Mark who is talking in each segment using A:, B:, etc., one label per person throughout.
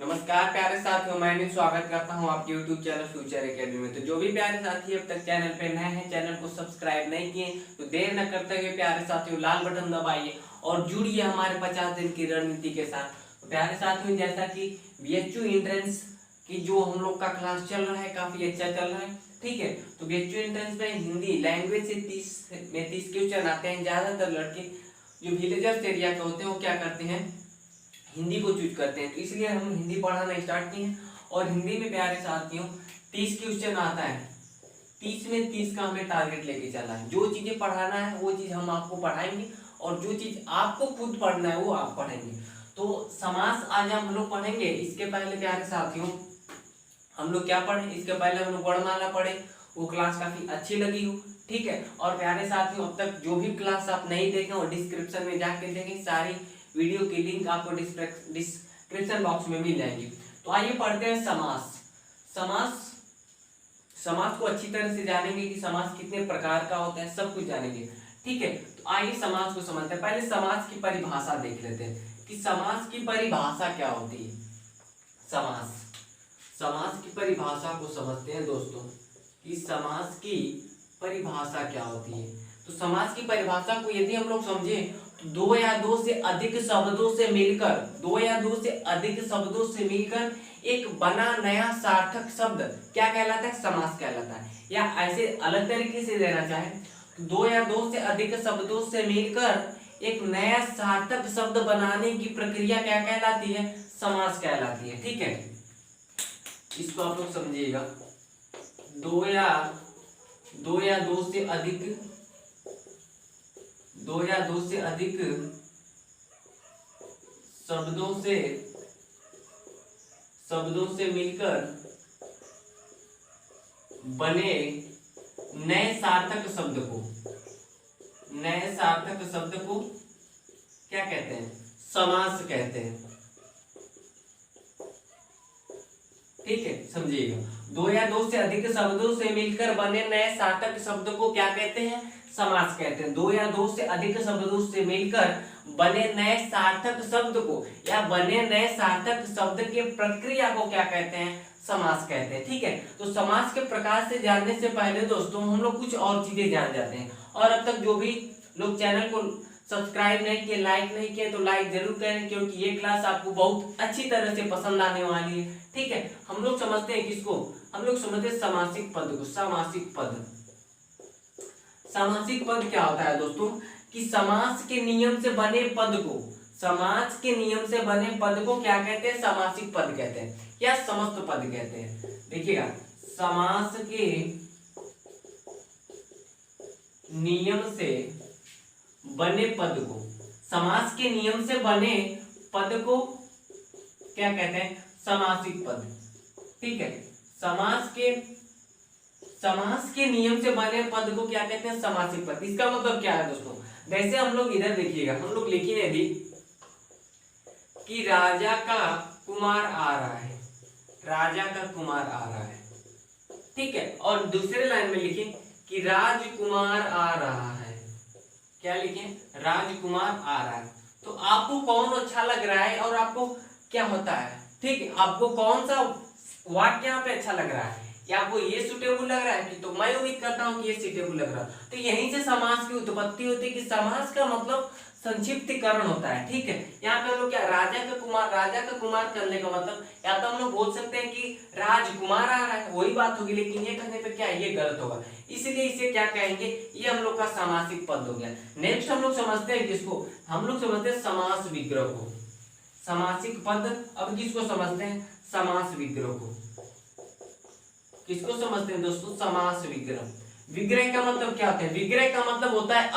A: नमस्कार प्यारे साथियों, मैं स्वागत करता हूं आपके YouTube चैनल फ्यूचर एकेडमी में। तो जो भी प्यारे साथी अब तक चैनल पे नए हैं, चैनल को सब्सक्राइब नहीं किए तो देर न करते हुए प्यारे साथियों लाल बटन दबाइए और जुड़िए हमारे 50 दिन की रणनीति के साथ। तो प्यारे साथियों, जैसा कि BHU एंट्रेंस की जो हम लोग का क्लास चल रहा है काफी अच्छा चल रहा है, ठीक है। तो BHU एंट्रेंस में हिंदी लैंग्वेज से 30 क्वेश्चन आते हैं। ज्यादातर लड़के जो विलेजर्स एरिया के होते हैं वो क्या करते हैं, हिंदी को चूज करते हैं। तो इसलिए हम हिंदी पढ़ाना स्टार्ट किए हैं और हिंदी में प्यारे साथियों 30 क्वेश्चन आता है। 30 में 30 का हमें टारगेट लेके चलना है। जो चीजें पढ़ाना है वो चीज हम आपको पढ़ाएंगे और जो चीज आपको खुद पढ़ना है वो आप पढ़ेंगे। तो समास आज हम लोग पढ़ेंगे। इसके पहले प्यारे साथियों हम लोग क्या पढ़े, इसके पहले हम लोग वर्णमाला पढ़े, वो क्लास काफी अच्छी लगी हो, ठीक है। और प्यारे साथियों अब तक जो भी क्लास आप नहीं देखे वो डिस्क्रिप्शन में जाके देखें, सारी वीडियो की लिंक आपको डिस्क्रिप्शन बॉक्स में मिल जाएगी। तो आइए पढ़ते हैं समास। समास को अच्छी तरह से जानेंगे कि समास कितने प्रकार का होता है, सब कुछ जानेंगे, ठीक है। तो आइए समास को समझते हैं। पहले समास की परिभाषा देख लेते हैं कि समास की परिभाषा क्या होती है। समास की परिभाषा को समझते हैं दोस्तों कि समास की परिभाषा क्या होती है। तो समास की परिभाषा को यदि हम लोग समझे तो दो या दो से अधिक शब्दों से मिलकर एक बना नया सार्थक शब्द क्या कहलाता है, समास कहलाता है। या ऐसे अलग तरीके से देना चाहे तो दो या दो से अधिक शब्दों से मिलकर एक नया सार्थक शब्द बनाने की प्रक्रिया क्या कहलाती है, समास कहलाती है, ठीक है। इसको आप लोग समझिएगा। दो या दो से अधिक शब्दों से मिलकर बने नए सार्थक शब्द को क्या कहते हैं, समास कहते हैं, ठीक है, समझिएगा। दो या दो से अधिक शब्दों से मिलकर बने नए सार्थक शब्द को क्या कहते हैं, समास कहते हैं। दो या दो से अधिक शब्दों से मिलकर बने नए सार्थक शब्द को या बने नए सार्थक शब्द के प्रक्रिया को क्या कहते हैं, समास कहते हैं, ठीक है। तो समास के प्रकार से जानने से पहले दोस्तों हम लोग कुछ और चीजें जान जाते हैं। और अब तक जो भी लोग चैनल को सब्सक्राइब नहीं किए, लाइक नहीं किए तो लाइक जरूर करें, क्योंकि ये क्लास आपको बहुत अच्छी तरह से पसंद आने वाली है, ठीक है। हम लोग समझते हैं किसको, हम लोग समझते हैं समासिक पद को। सामासिक पद क्या होता है दोस्तों कि समास के नियम से बने पद को क्या कहते हैं, सामासिक पद कहते हैं या समस्त पद कहते हैं। देखिएगा, समास के नियम से बने पद को क्या कहते हैं, समासिक पद, ठीक है। समास के नियम से बने पद को क्या कहते हैं, समासिक पद। इसका मतलब क्या है दोस्तों, जैसे हम लोग इधर देखिएगा, हम लोग लिखेंगे यदि कि राजा का कुमार आ रहा है, ठीक है। और दूसरे लाइन में लिखें कि राजकुमार आ रहा है। क्या लिखें, राजकुमार आ रहा है। तो आपको कौन अच्छा लग रहा है और आपको क्या होता है, ठीक है, आपको कौन सा वाक्य यहाँ पे अच्छा लग रहा है, या आपको ये सुटेबल लग रहा है कि, तो मैं उम्मीद करता हूँ कि ये सुटेबल लग रहा है। तो यहीं से समास की उत्पत्ति होती है कि समास का मतलब संक्षिप्तीकरण होता है, ठीक है। यहाँ पे हम लोग क्या, राजा का कुमार करने का मतलब, या तो हम लोग बोल सकते हैं कि राजकुमार आ रहा है, वही बात होगी, लेकिन ये कहने पे क्या है, ये गलत होगा, इसलिए इसे क्या कहेंगे, ये हम लोग का सामासिक पद हो गया। नेक्स्ट हम लोग समझते हैं किसको, हम लोग समझते हैं समास विग्रह को। सामासिक पद, अब किसको समझते हैं, समास विग्रह को। किसको समझते हैं दोस्तों, समास विग्रह। विग्रह का मतलब क्या होता है, विग्रह का मतलब होता है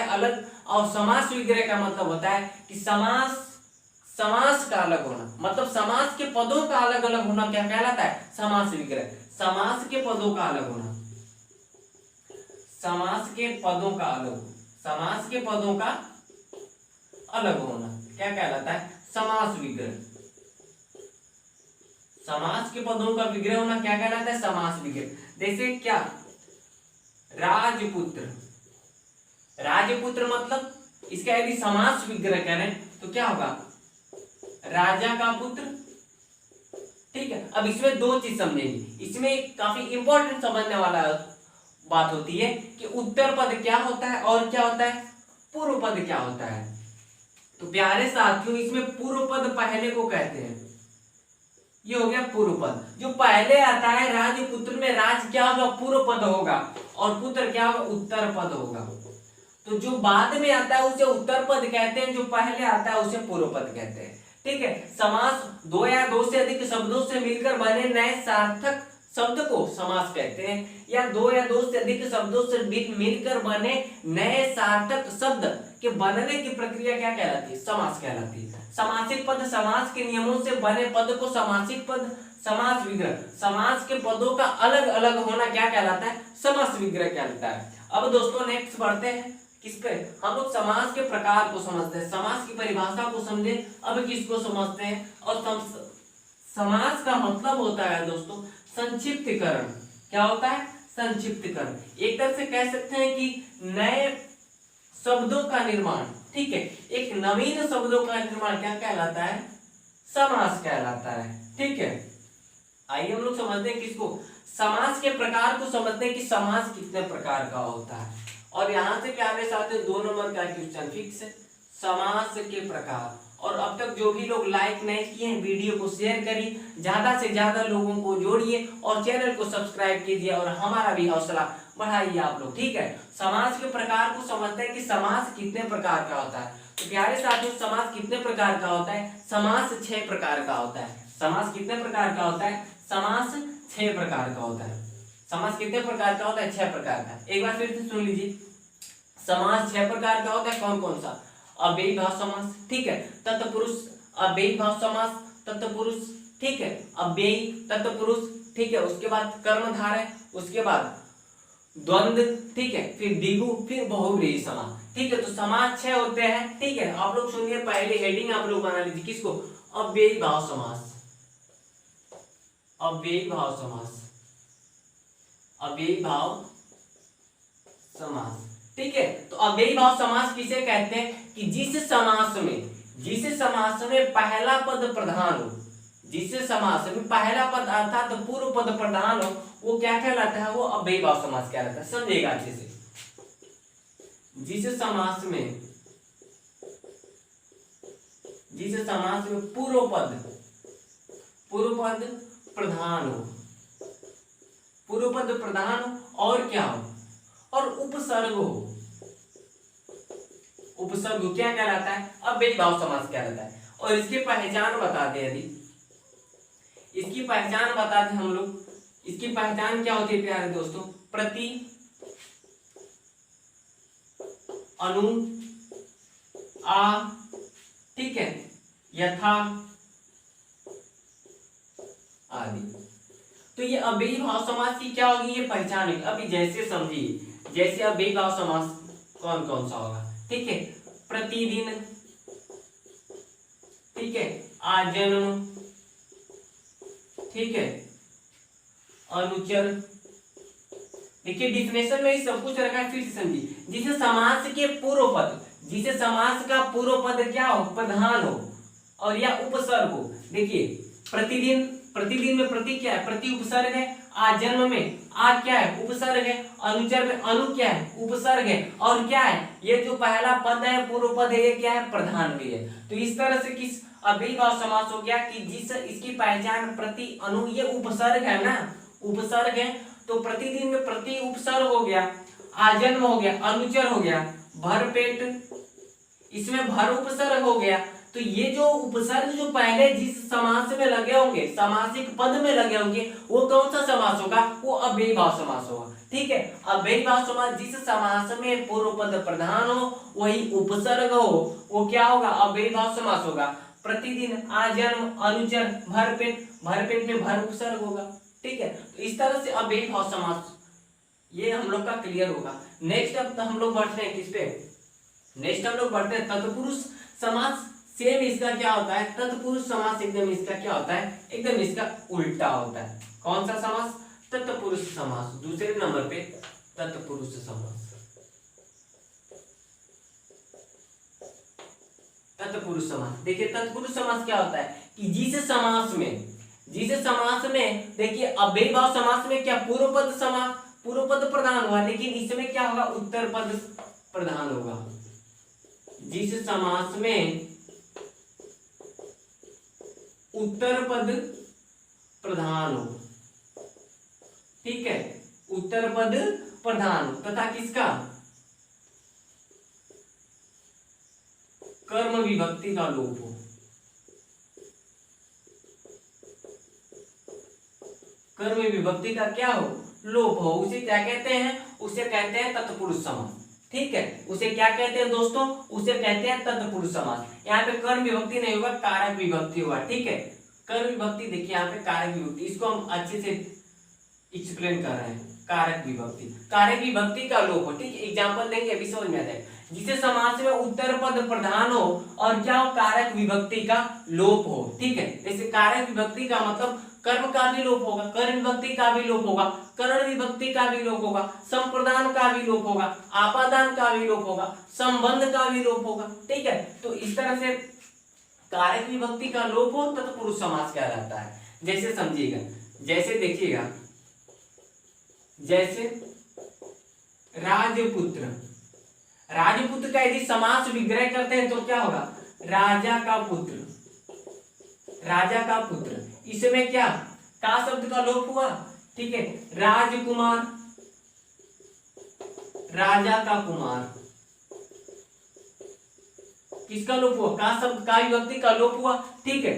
A: अलग, और समास विग्रह का मतलब होता है कि समास का अलग होना, मतलब समास के पदों का अलग अलग होना क्या कहलाता है, समास विग्रह। समास के पदों का अलग होना क्या कहलाता है, समास विग्रह। समास के पदों का विग्रह होना क्या कहलाता है, समास विग्रह। जैसे क्या, राजपुत्र मतलब इसका यदि समास विग्रह करें तो क्या होगा, राजा का पुत्र। ठीक है, अब इसमें दो चीज समझेंगे, इसमें काफी इंपॉर्टेंट समझने वाला बात होती है कि उत्तर पद क्या होता है और क्या होता है पूर्व पद क्या होता है। तो प्यारे साथियों, इसमें पूर्व पद पहले को कहते हैं, ये हो गया पूर्व पद। जो पहले आता है राजपुत्र में, राज क्या होगा पूर्व पद होगा, और पुत्र क्या होगा उत्तर पद होगा। तो जो बाद में आता है उसे उत्तर पद कहते हैं, जो पहले आता है उसे पूर्व पद कहते हैं। ठीक है, समास दो या दो से अधिक शब्दों से मिलकर बने नए सार्थक शब्द को समास कहते हैं, या दो या दो से अधिक शब्दों से मिलकर बने नए सार्थक शब्द के बनने की प्रक्रिया क्या कहलाती है, समास कहलाती है। समासिक पद समास के नियमों से बने पद को समासिक पद, समास विग्रह, समास के पदों का अलग अलग होना क्या कहलाता है, समास विग्रह कहलाता है। अब दोस्तों नेक्स्ट बढ़ते हैं किस पे, हम लोग समास के प्रकार को समझते हैं, समास की परिभाषा को समझे। अब किसको समझते हैं, और समास का मतलब होता है दोस्तों संक्षिप्तीकरण। क्या होता है, संक्षिप्तीकरण। एक तरह से कह सकते हैं कि नए शब्दों का निर्माण। ठीक है, एक नवीन शब्दों का निर्माण क्या कहलाता है, समास कहलाता है। ठीक है, आइए हम लोग समझते हैं किसको, समास के प्रकार को समझते हैं कि समास कितने प्रकार का होता है। और यहां से प्यारे साथियों 2 नंबर का क्वेश्चन फिक्स है, समास के प्रकार। और अब तक जो भी लोग लाइक नहीं किए हैं वीडियो को शेयर करिए, ज्यादा से ज्यादा लोगों को जोड़िए और चैनल को सब्सक्राइब कीजिए और हमारा भी हौसला बढ़ाइए आप लोग। ठीक है, समास के प्रकार को समझते हैं कि समास कितने प्रकार का होता है। तो प्यारे साथियों समास कितने प्रकार का होता है, समास 6 प्रकार का होता है। समास कितने प्रकार का होता है, समास 6 प्रकार का होता है। समास कितने प्रकार का होता है, 6 प्रकार का। एक बार फिर से सुन लीजिए, समास 6 प्रकार का होता है। कौन कौन सा, अव्ययी भाव समास, ठीक है, तत्पुरुष अव्ययी भाव समास, तत्पुरुष, ठीक है, अव्ययी तत्पुरुष, ठीक है, उसके बाद कर्मधारय, उसके बाद द्वंद्व, ठीक है, फिर द्विगु, फिर बहुव्रीहि समास। ठीक है, तो समास 6 होते हैं। ठीक है, आप लोग सुनिए, पहले हेडिंग आप लोग बना लीजिए किसको, अव्ययी भाव समास, अव्ययी भाव समास, अव्ययी भाव समास। ठीक है, तो अव्ययी भाव समास किसे कहते हैं कि जिस समास में पहला पद प्रधान हो, जिस समास में पहला पद अर्थात पूर्व पद प्रधान हो, वो क्या कहलाता है, वो अव्ययी भाव समास कहलाता है। समझिएगा अच्छे से, जिस समास में पूर्व पद प्रधान हो, पूर्व पद प्रधान हो और क्या हो, और उपसर्ग हो, उपसर्ग क्या कहलाता है, अव्ययी भाव समास कहलाता है। और इसकी पहचान बता दें, यदि इसकी पहचान बता दें हम लोग, इसकी पहचान क्या होती है प्यारे दोस्तों, प्रति, अनु, आ, ठीक है, यथा आदि। तो ये अव्ययी भाव समास की क्या होगी, ये पहचान है। अभी जैसे समझिए, जैसे अव्ययी भाव समास कौन कौन सा होगा, ठीक है, प्रतिदिन, ठीक है, आजन्म, ठीक है, अनुचर। देखिए डिफिनेशन में ही सब कुछ रखा है, फिर से समझिए। जिसे समास के पूर्व पद, जिसे समास का पूर्व पद क्या हो, प्रधान हो और या उपसर्ग हो। देखिए प्रतिदिन, प्रतिदिन में प्रति क्या है, प्रति उपसर्ग है। आजन्म में आ क्या है, उपसर्ग है। अनुचर में अनु क्या है, उपसर्ग है। और क्या है, ये जो पहला पद है पूर्व पद है, ये क्या है, प्रधान भी है। तो इस तरह से किस अव्ययी भाव समास हो गया कि जिस इसकी पहचान प्रति अनु, ये उपसर्ग है ना, उपसर्ग है, तो प्रतिदिन में प्रति उपसर्ग हो गया, आजन्म हो गया, अनुचर हो गया, भरपेट इसमें भर उपसर्ग हो गया। तो ये जो उपसर्ग जो पहले जिस समास में लगे होंगे, समासिक पद में लगे होंगे, वो कौन सा समास होगा, वो अव्ययी भाव समास होगा। ठीक है, अव्ययी भाव समास जिस समास में पूर्व पद प्रधान हो, वही उपसर्ग हो, वो क्या होगा, अव्ययी भाव समास होगा। प्रतिदिन, आजन्म, अनुचर, भरपेट, भरपेट में भर उपसर्ग होगा। ठीक है, तो इस तरह से अव्ययी भाव समास ये हम लोग का क्लियर होगा। नेक्स्ट अब हम लोग बढ़ते हैं किस पे, नेक्स्ट हम लोग बढ़ते हैं तत्पुरुष समास। सेम इसका क्या होता है, तत्पुरुष समास एकदम इसका क्या होता है, एकदम इसका उल्टा होता है। कौन सा समास, तत्पुरुष समास। दूसरे नंबर पे तत्पुरुष समास। तत्पुरुष समास। देखिए तत्पुरुष समास क्या होता है कि जिस समास में देखिए अव्ययी भाव समास में क्या पूर्व पद प्रधान हुआ, लेकिन इसमें क्या होगा, उत्तर पद प्रधान होगा। जिस समास में उत्तर पद प्रधान हो, ठीक है, उत्तर पद प्रधान हो तथा किसका, कर्म विभक्ति का लोप हो। कर्म विभक्ति का क्या हो, लोप हो, उसे क्या कहते हैं, उसे कहते हैं तत्पुरुष समास। ठीक है, उसे क्या कहते हैं दोस्तों, उसे कहते हैं तत्पुरुष समास। यहाँ पे कर्म विभक्ति नहीं होगा, कारक विभक्ति होगा। ठीक है, कर्म विभक्ति देखिए यहाँ पे कारक विभक्ति, इसको हम अच्छे से एक्सप्लेन कर रहे हैं। कारक विभक्ति का लोप हो। ठीक है, एग्जांपल देंगे अभी समझ में आ जाएगा। जिसे समास में उत्तर पद प्रधान हो और क्या हो, कारक विभक्ति का लोप हो। ठीक है, जैसे कारक विभक्ति का मतलब कर्म का भी लोप होगा, कर्म विभक्ति का भी लोप होगा, करण विभक्ति का भी लोप होगा, संप्रदान का भी लोप होगा, आपादान का भी लोप होगा, संबंध का भी लोप होगा। ठीक है, तो इस तरह से कारक विभक्ति का लोप हो तत्पुरुष समास कहलाता है। जैसे समझिएगा, जैसे देखिएगा, जैसे राजपुत्र का यदि समास विग्रह करते हैं तो क्या होगा, राजा का पुत्र, इसमें क्या का शब्द का लोप हुआ। ठीक है, राजकुमार, राजा का कुमार, किसका लोप हुआ, का शब्द का विभक्ति का लोप हुआ। ठीक है,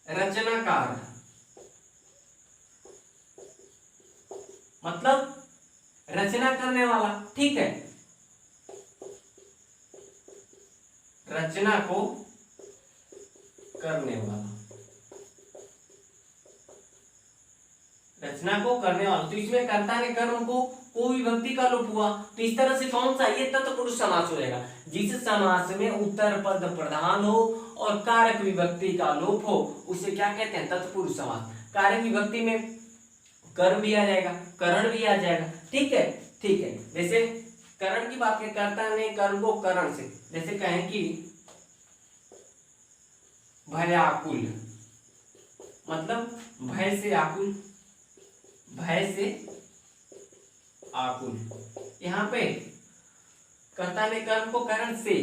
A: रचनाकार मतलब रचना करने वाला। ठीक है, रचना को करने वाला, तो इसमें कर्ता ने कर्म को विभक्ति का लोप हुआ। तो इस तरह से कौन सा, ये तत्पुरुष समास हो जाएगा। जिस समास में उत्तर पद प्रधान हो और कारक विभक्ति का लोप हो उसे क्या कहते हैं, तत्पुरुष समास। कारक विभक्ति में कर्म भी आ जाएगा, करण भी आ जाएगा। ठीक है, जैसे करण की बात करें, कर्ता ने कर्म को करण से, जैसे कहें कि भयाकुल, मतलब भय से आकुल। यहाँ पे कर्ता ने कर्म को करण से,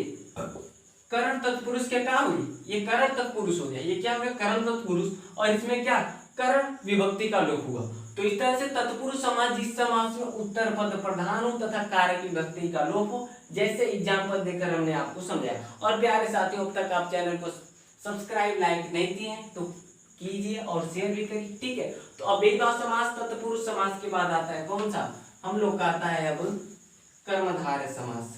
A: करण तत्पुरुष क्या कहा हुई, ये करण तत्पुरुष हो गया। ये क्या हो गया, करण तत्पुरुष, और इसमें क्या, करण विभक्ति का लोप हुआ। तो इस तरह से तत्पुरुष समास जिस समास में उत्तर पद प्रधान हो तथा कारक विभक्ति का लोप हो, जैसे एग्जांपल देकर हमने आपको समझाया। और प्यारे साथियों, अब तक आप चैनल को सब्सक्राइब लाइक नहीं किए हैं तो कीजिए और शेयर भी करिए। ठीक है, तो अव्ययी भाव समास तत्पुरुष समास के बाद आता है कौन सा, हम लोग का आता है अब कर्मधारय समास।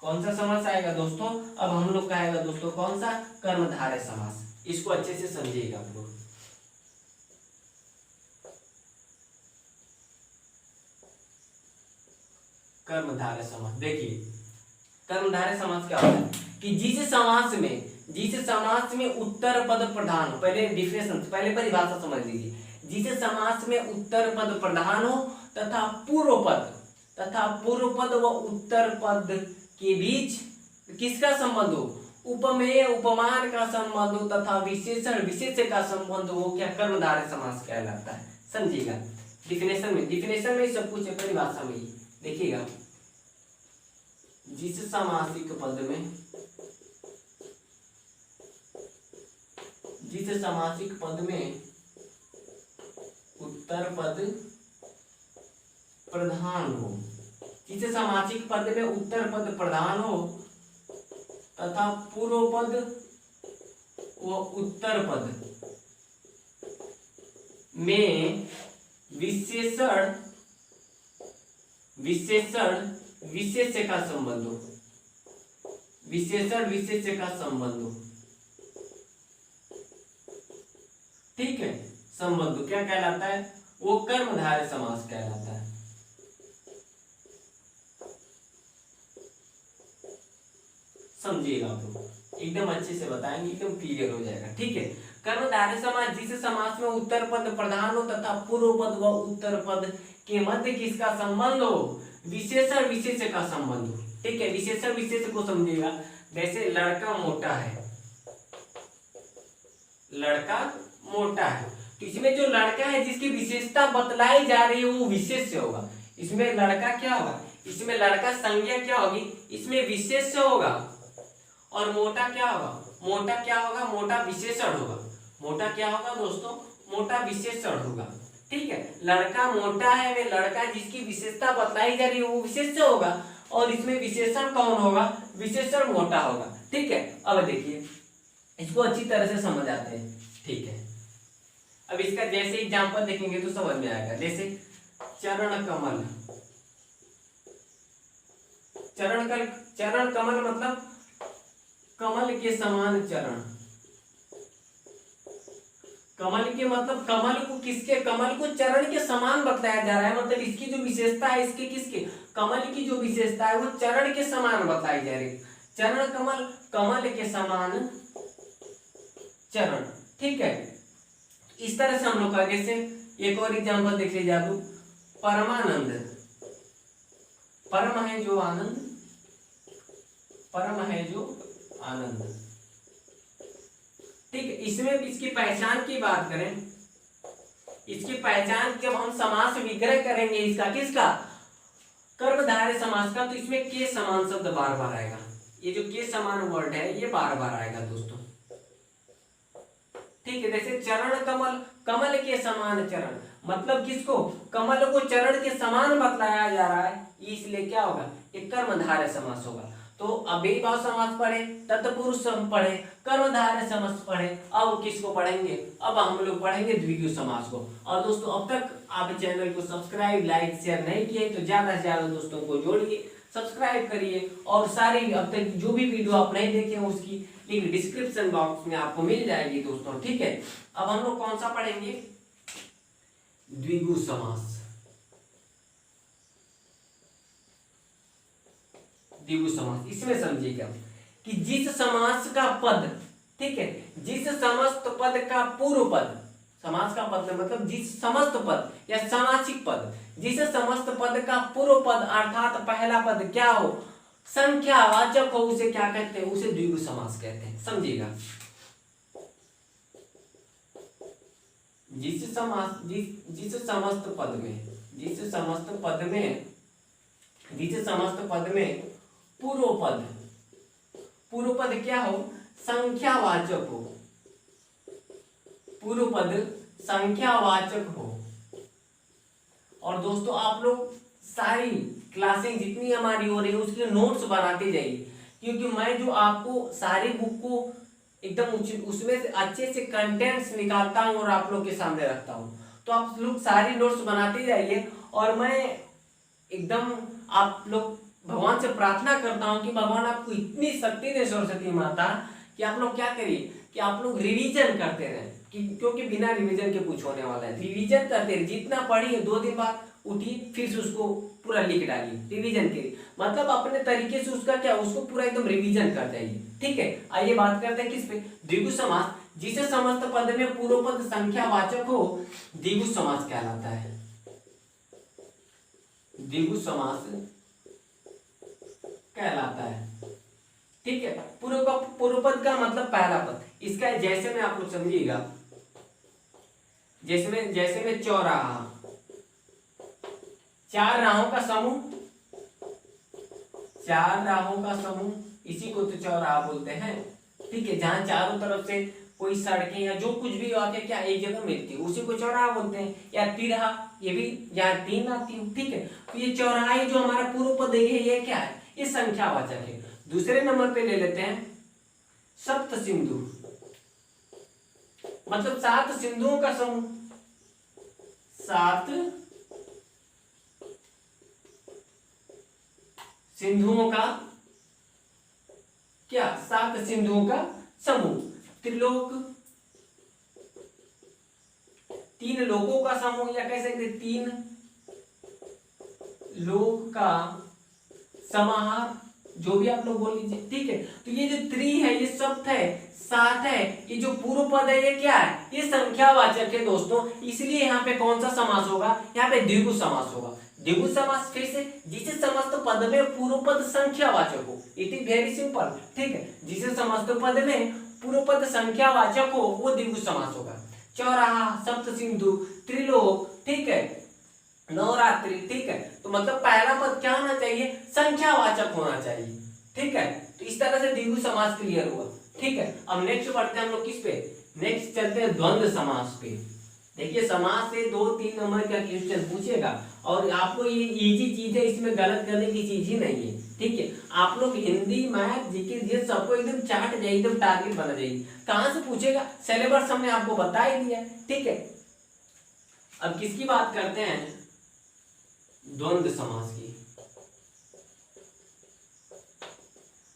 A: कौन सा समास आएगा दोस्तों, अब हम लोग का आएगा दोस्तों कौन सा, कर्मधारय समास। इसको अच्छे से समझिएगा आप लोग। कर्मधारय समास, देखिए कर्मधारय समास क्या होता है कि जिस समास में उत्तर पद प्रधान हो, पहले परिभाषा समझ लीजिए। जिस समास में उत्तर पद प्रधान हो तथा पूर्व पद व उत्तर पद के बीच किसका संबंध हो, उपमेय उपमान का संबंध हो तथा विशेषण विशेष्य का संबंध हो, क्या कर्मधारय समास कहलाता है। समझिएगा, डिफिनेशन में सब कुछ है, परिभाषा में देखिएगा। जिस समासिक पद में उत्तर पद प्रधान हो, जिस समासिक पद में उत्तर पद प्रधान हो तथा पूर्व पद व उत्तर पद में विशेषण विशेष्य का संबंध हो, ठीक है, संबंध क्या कहलाता है, वो कर्मधारय समास कहलाता है। समझिएगा आप लोग, एकदम अच्छे से बताएंगे, एकदम क्लियर हो जाएगा। ठीक है, कर्मधारय समास जिस समास में उत्तर पद प्रधान हो तथा पूर्व पद व उत्तर पद के मध्य किसका संबंध हो, विशेषण विशेष का संबंध हो। ठीक है, विशेषण विशेष को समझिएगा। जैसे लड़का मोटा है, लड़का मोटा है, तो इसमें जो लड़का है जिसकी विशेषता बतलाई जा रही है वो विशेष्य होगा। इसमें लड़का क्या होगा, इसमें लड़का संज्ञा क्या होगी, इसमें विशेष्य होगा। और मोटा क्या होगा, मोटा क्या होगा, मोटा विशेषण होगा। मोटा क्या होगा दोस्तों, मोटा विशेषण होगा। ठीक है, लड़का मोटा है में लड़का जिसकी विशेषता बतलाई जा रही है वो विशेष्य होगा, और इसमें विशेषण कौन होगा, विशेषण मोटा होगा। ठीक है, अब देखिए इसको अच्छी तरह से समझ आते हैं। ठीक है, अब इसका जैसे एग्जांपल देखेंगे तो समझ में आएगा। जैसे चरण कमल, चरण कमल मतलब कमल के समान चरण। कमल के मतलब कमल को किसके, कमल को चरण के समान बताया जा रहा है। मतलब इसकी जो विशेषता है, इसके किसके, कमल की जो विशेषता है वो चरण के समान बताई जा रही है। चरण कमल, कमल के समान चरण। ठीक है, इस तरह से हम लोग का, जैसे एक और एग्जांपल देख लीजिए आप, परमानंद, परम है जो आनंद, परम है जो आनंद। ठीक है, इसमें इसकी पहचान की बात करें, इसकी पहचान जब हम समास विग्रह करेंगे इसका, किसका, कर्मधारय समास का, तो इसमें के समान शब्द बार बार आएगा। ये जो के समान वर्ड है ये बार बार आएगा दोस्तों। ठीक है, जैसे चरण कमल, कमल के समान चरण, मतलब किसको, कमल को चरण के समान बतलाया जा रहा है, इसलिए क्या होगा, एक कर्मधारय समास होगा। तो अव्ययीभाव समास पढ़े, तत्पुरुष पढ़े, कर्मधारय समास पढ़े, अब किसको पढ़ेंगे, अब हम लोग पढ़ेंगे द्विगु समास को। और दोस्तों अब तक आप चैनल को सब्सक्राइब लाइक शेयर नहीं किए तो ज्यादा से ज्यादा दोस्तों को जोड़िए, सब्सक्राइब करिए, और सारी अब तक जो भी वीडियो आप नहीं देखे हैं उसकी लिंक डिस्क्रिप्शन बॉक्स में आपको मिल जाएगी दोस्तों। ठीक है, अब हम लोग कौन सा पढ़ेंगे, द्विगु समास। द्विगु समास, इसमें समझिएगा कि जिस समास का पद, ठीक है, जिस समस्त पद का पूर्व पद, समास का पद मतलब जिस समस्त पद या समासिक पद, जिस समस्त पद का पूर्व पद अर्थात पहला पद क्या हो, संख्यावाचक हो, उसे क्या कहते हैं, उसे द्विगु समास कहते हैं। समझिएगा, जिस समास जिस समस्त पद में, जिस समस्त पद में, जिस समस्त पद में पूर्व पद क्या हो, संख्यावाचक हो, पूर्व पद संख्यावाचक हो। और दोस्तों आप लोग सारी क्लासें जितनी हमारी हो रही है उसके नोट्स बनाते जाइए, क्योंकि मैं जो आपको सारी बुक को एकदम उसमें से अच्छे से कंटेंट्स निकालता हूँ और आप लोग के सामने रखता हूँ। तो आप लोग सारी नोट्स बनाते जाइए, और मैं एकदम आप लोग भगवान से प्रार्थना करता हूँ कि भगवान आपको इतनी शक्ति दे सरस्वती माता कि आप लोग क्या करिए कि आप लोग रिवीजन करते रहें, क्योंकि बिना रिवीजन के कुछ होने वाला है। रिवीजन करते रहे, जितना पढ़िए 2 दिन बाद उठिए फिर से उसको पूरा लिख डालिए, रिवीजन करिए, मतलब अपने तरीके से उसका क्या, उसको पूरा एकदम रिवीजन कर जाइए। ठीक है, आइए बात करते हैं किस पे, द्विगु समास। जिसे समस्त पद में पूर्व पद संख्यावाचक हो द्विगु समास कहलाता है। द्विगु समास कहलाता है। ठीक है, पूर्व पद का मतलब पहला पद। इसका जैसे में आप लोग समझिएगा, जैसे में चौराहा, 4 राहों का समूह, 4 राहों का समूह, इसी को तो चौराहा बोलते हैं। ठीक है, जहां चारों तरफ से कोई सड़कें या जो कुछ भी आके क्या एक जगह मिलती है उसी को चौराहा बोलते हैं। या तिरहा, ये भी यहाँ 3 आती है। ठीक है, तो ये चौराहा जो हमारा पूर्व पद है ये क्या है, ये संख्यावाचक है। दूसरे नंबर पे ले लेते हैं सप्त सिंधु, मतलब 7 सिंधुओं का समूह, 7 सिंधुओं का क्या, 7 सिंधुओं का समूह। त्रिलोक, 3 लोकों का समूह, या कह सकते 3 लोक का समाहार। जो भी आप लोग बोल लीजिए, ठीक है। तो ये जो त्रि है ये सप्त है, सात है, ये जो पूर्व पद है ये क्या है, ये संख्यावाचक है दोस्तों, इसलिए यहाँ पे कौन सा समास होगा, यहाँ पे द्विगु समास होगा। द्विगु समास फिर से, जिसे समस्त पद में पूर्व पद संख्यावाचक हो, इट इज वेरी सिंपल, ठीक है। जिसे समस्त पद में पूर्व पद संख्यावाचक हो वो द्विगु समास होगा। चौराहा, सप्त सिंधु, त्रिलोक, ठीक है, नवरात्रि, ठीक है। तो मतलब पहला पद क्या होना चाहिए, संख्यावाचक होना चाहिए, ठीक है। तो इस तरह से द्विगु समास क्लियर हुआ, ठीक है। अब नेक्स्ट बढ़ते हैं हम लोग किस पे, नेक्स्ट चलते हैं द्वंद्व समास पे। देखिए समास से 2-3 नंबर का क्वेश्चन पूछेगा और आपको ये इजी चीज है, इसमें गलत करने की चीज ही नहीं है, ठीक है। आप लोग हिंदी, मैथ, जीके ये सबको एकदम चाट जाइए, एकदम टारगेट बना जाइए। कहां से पूछेगा, सिलेबस हमने आपको बता ही दिया, ठीक है। अब किसकी बात करते हैं, द्वंद्व समास की।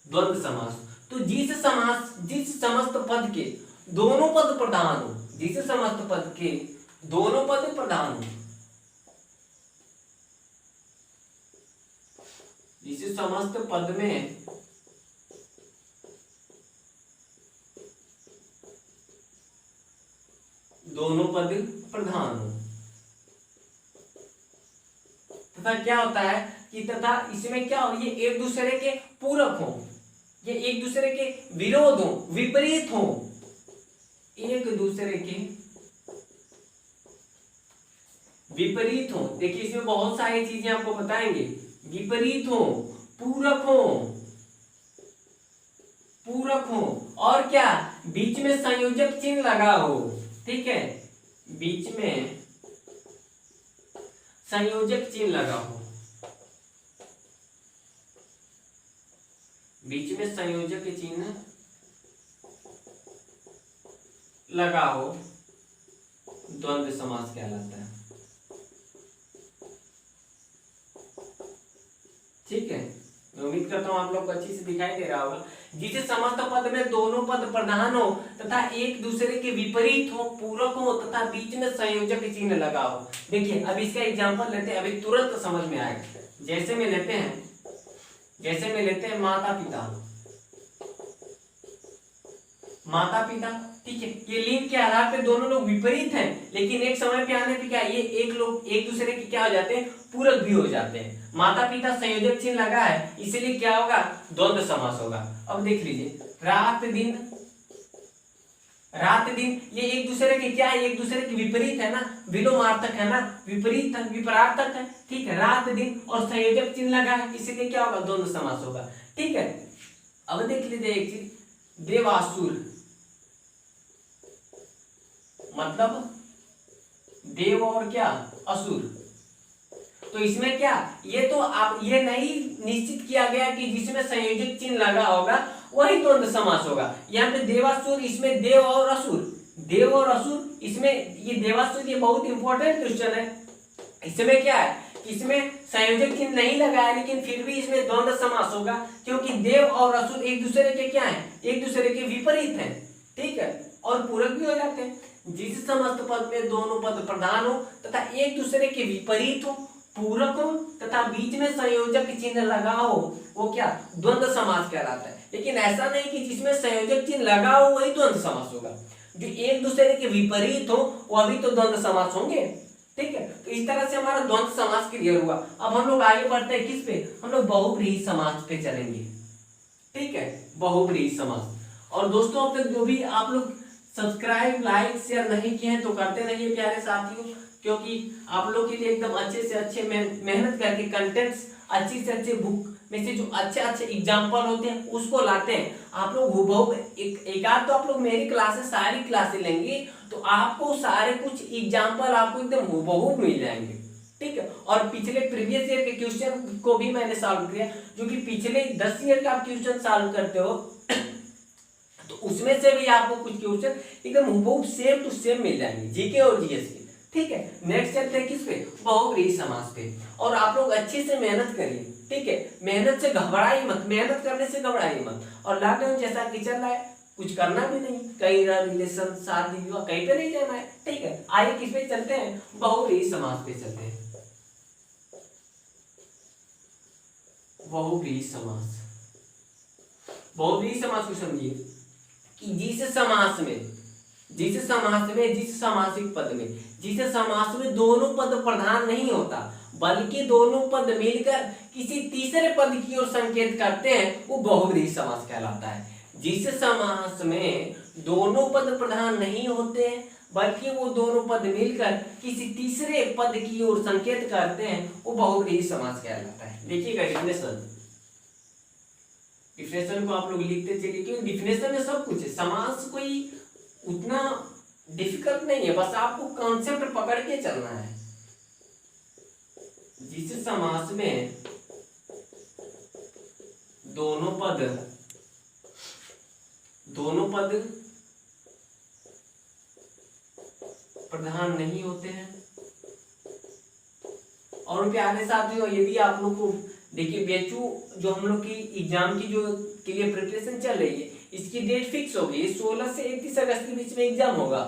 A: द्वंद्व समास, तो जिस समस्त पद के दोनों पद प्रधान हो, जिस समस्त पद के दोनों पद प्रधान हो, जिस समस्त पद में दोनों पद प्रधान हो, तथा क्या होता है कि तथा इसमें क्या हो, ये एक दूसरे के पूरक हो, ये एक दूसरे के विरोध हो, विपरीत हो, एक दूसरे के विपरीत हो। देखिए इसमें बहुत सारी चीजें आपको बताएंगे, विपरीत हो, पूरक हो, पूरक हो, और क्या, बीच में संयोजक चिन्ह लगा हो, ठीक है, बीच में संयोजक चिन्ह लगा हो, बीच में संयोजक चिन्ह लगा हो, द्वंद्व समास कहलाता है, ठीक है। मैं उम्मीद करता हूं आप लोग को अच्छी से दिखाई दे रहा होगा। जिसे समस्त पद में दोनों पद प्रधान हो तथा एक दूसरे के विपरीत हो, पूरक हो तथा बीच में संयोजक चिन्ह लगा हो। देखिए अब इसका एग्जांपल लेते हैं, अभी तुरंत समझ में आएगा। जैसे में लेते हैं माता पिता, माता पिता, ठीक है। ये लिंग के आधार पे दोनों लोग विपरीत हैं, लेकिन एक समय पे आने पे क्या ये एक लोग एक दूसरे के क्या हो जाते हैं, पूरक भी हो जाते हैं। माता पिता संयोजक चिन्ह लगा है, इसलिए क्या होगा, द्वंद्व समास होगा। अब देख लीजिए रात दिन, रात दिन, ये एक दूसरे के क्या है, एक दूसरे के विपरीत है ना, विलोमार्थक है ना, विपरीत विपरार्थक है, ठीक है। रात दिन और संयोजक चिन्ह लगा है, इसलिए क्या होगा, द्वंद्व समास होगा, ठीक है। अब देख लीजिए एक चीज, देवासुर मतलब देव और क्या, असुर। तो इसमें क्या, ये तो आप ये नहीं निश्चित किया गया कि जिसमें संयोजक चिन्ह लगा होगा वही द्वंद्व समास होगा। यहाँ पे देवासुर, इसमें देव और असुर, देव और असुर, इसमें ये देवासुर, ये बहुत इंपॉर्टेंट क्वेश्चन है। इसमें क्या है, इसमें संयोजक चिन्ह नहीं लगा है, लेकिन फिर भी इसमें द्वंद्व समास होगा, क्योंकि देव और असुर एक दूसरे के क्या है, एक दूसरे के विपरीत हैं, ठीक है, और पूरक भी हो जाते हैं। जिस समस्त पद में दोनों पद प्रधान हो तथा एक दूसरे के विपरीत हो, पूरक हो तथा बीच में संयोजक चिन्ह लगा हो, वो क्या, द्वंद्व समास कहलाता है। लेकिन ऐसा नहीं कि जिसमें संयोजक चिन्ह लगा हो वही द्वंद्व समास होगा, जो एक दूसरे के विपरीत हो वह भी तो द्वंद्व समास होंगे, ठीक है। तो इस तरह से हमारा द्वंद्व समास क्लियर हुआ। अब हम लोग आगे बढ़ते हैं किस पे, हम लोग बहुव्रीहि समास पे चलेंगे, ठीक है, बहुव्रीहि समास। और दोस्तों अब तक जो भी आप लोग सब्सक्राइब, लाइक, शेयर नहीं किए हैं तो करते रहिए प्यारे साथियों, क्योंकि आप लोग के लिए एकदम अच्छे से अच्छे मेहनत करके कंटेंट्स, अच्छी से अच्छे बुक में से जो अच्छे अच्छे एग्जाम्पल होते हैं उसको लाते हैं। आप लोग हुबहू एक आध तो आप लोग मेरी क्लासेस, सारी क्लासेस लेंगे तो आपको सारे कुछ एग्जाम्पल आपको एकदम हुबहू मिल जाएंगे, ठीक है। और पिछले प्रीवियस ईयर के क्वेश्चन को भी मैंने सॉल्व किया, जो कि पिछले 10 ईयर का आप क्वेश्चन सॉल्व करते हो तो उसमें से भी आपको कुछ क्वेश्चन एकदम हुबहू सेम टू सेम मिल जाएंगे, जीके और जीएस के, ठीक है। नेक्स्ट चलते हैं किस पे, बहुव्रीहि समास पे। और आप लोग अच्छे से मेहनत करिए, ठीक है, मेहनत से घबराइए मत, मेहनत करने से घबराइए मत। और लॉकडाउन जैसा कि चल रहा है, कुछ करना भी नहीं, कहीं रिलेशन, शादी विवाह कहीं पे नहीं जाना है, ठीक है। आइए किस पे चलते हैं, बहुव्रीहि समास पे चलते हैं। बहुव्रीहि समास, बहुव्रीहि समास को समझिए कि जिस समास में जिस समासिक पद में जिस समास में दोनों पद प्रधान नहीं होता बल्कि दोनों पद मिलकर किसी तीसरे पद की ओर संकेत करते हैं वो बहुव्रीहि समास कहलाता है। जिस समास में दोनों पद प्रधान नहीं होते हैं बल्कि वो दोनों पद मिलकर किसी तीसरे पद की ओर संकेत करते हैं वो बहुव्रीहि समास कहलाता है। देखिएगा डिफिनेशन को आप लोग लिखते चलिए क्योंकि डिफिनेशन में सब कुछ है। समास कोई उतना डिफिकल्ट नहीं है, बस आपको कॉन्सेप्ट पकड़ के चलना है। जिस समास में दोनों पद प्रधान नहीं होते हैं। और प्यारे साथियों, यदि आप लोग को देखिए बेचू जो हम लोग की एग्जाम की जो के लिए प्रिपरेशन चल रही है इसकी डेट फिक्स हो गई, 16 से 31 अगस्त के बीच में एग्जाम होगा।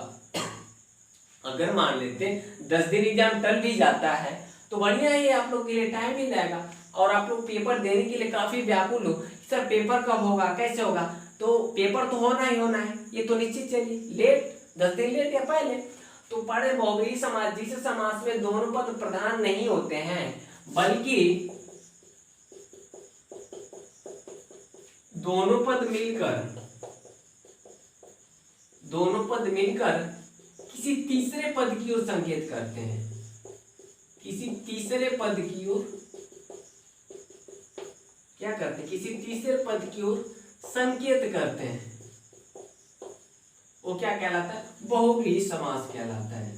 A: अगर मान लेते हैं 10 दिन एग्जाम टल भी जाता है तो बढ़िया है, आप लोग के लिए टाइम मिल जाएगा और आप लोग पेपर देने के लिए काफी व्याकुल हो सर पेपर कब होगा कैसे होगा, तो पेपर तो होना ही होना है, ये तो निश्चित। चलिए लेट 10 दिन लेट या पहले तो पढ़े बहुव्रीहि समास जिस समास में दोनों पद प्रधान नहीं होते हैं बल्कि दोनों पद मिलकर किसी तीसरे पद की ओर संकेत करते हैं। किसी तीसरे पद की ओर क्या करते हैं? किसी तीसरे पद की ओर संकेत करते हैं, वो क्या कहलाता है? बहुव्रीहि समास कहलाता है।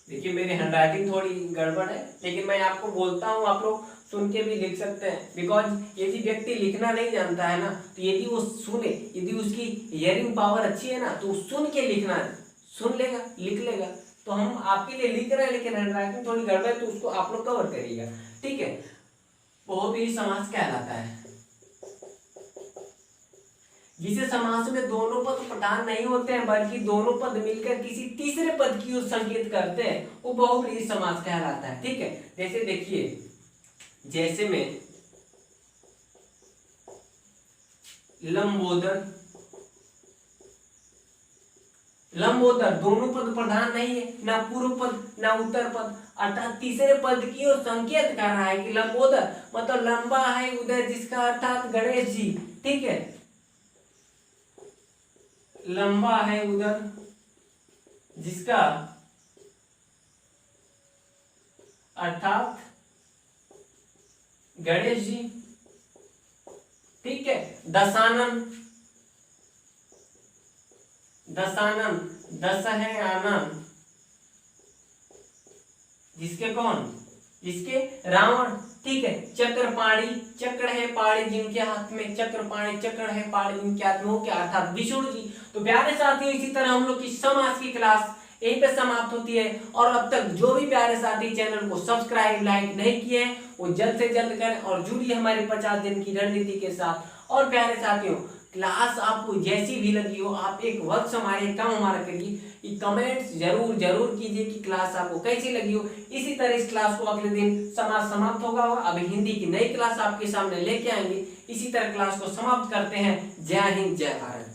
A: देखिए मेरी हैंडराइटिंग थोड़ी गड़बड़ है लेकिन मैं आपको बोलता हूँ, आप लोग सुन के भी लिख सकते हैं। बिकॉज यदि व्यक्ति लिखना नहीं जानता है ना तो यदि वो सुने, यदि उसकी हियरिंग पावर अच्छी है ना तो सुन के लिखना सुन लेगा लिख लेगा। तो हम आपके लिए लिख रहे हैं लेकिन हैंडराइटिंग थोड़ी गड़बड़ है तो उसको आप लोग कवर करिएगा, ठीक है। बहुव्रीहि समास कहलाता है जिसे समास में दोनों पद प्रधान नहीं होते हैं बल्कि दोनों पद मिलकर किसी तीसरे पद की ओर संकेत करते हैं वो बहुव्रीहि समास कहलाता है, ठीक है। जैसे देखिए जैसे में लंबोदर दोनों पद प्रधान नहीं है, ना पूर्व पद ना उत्तर पद, अर्थात तीसरे पद की ओर संकेत कर रहा है कि लंबोदर मतलब लंबा है उदय जिसका अर्थात गणेश जी, ठीक है। लंबा है उदर जिसका अर्थात गणेश जी, ठीक है। दशानन दस है आनंद जिसके कौन? जिसके रावण, ठीक है। चक्र है पाणी जिनके हाथ में, चक्र है पाणी जिनके हाथ में, क्या अर्थात विष्णु जी। तो प्यारे साथियों इसी तरह हम लोग की समास की क्लास यहीं पे समाप्त होती है। और अब तक जो भी प्यारे साथी चैनल को सब्सक्राइब लाइक नहीं किए हैं वो जल्द से जल्द करें और जुड़िए हमारे 50 दिन की रणनीति के साथ। और प्यारे साथियों क्लास आपको जैसी भी लगी हो आप एक वक्त हमारे काम हमारा करिए, कमेंट्स जरूर कीजिए कि क्लास आपको कैसी लगी हो। इसी तरह इस क्लास को अगले दिन समाप्त होगा, अभी हिंदी की नई क्लास आपके सामने लेके आएंगे। इसी तरह क्लास को समाप्त करते हैं। जय हिंद जय भारत।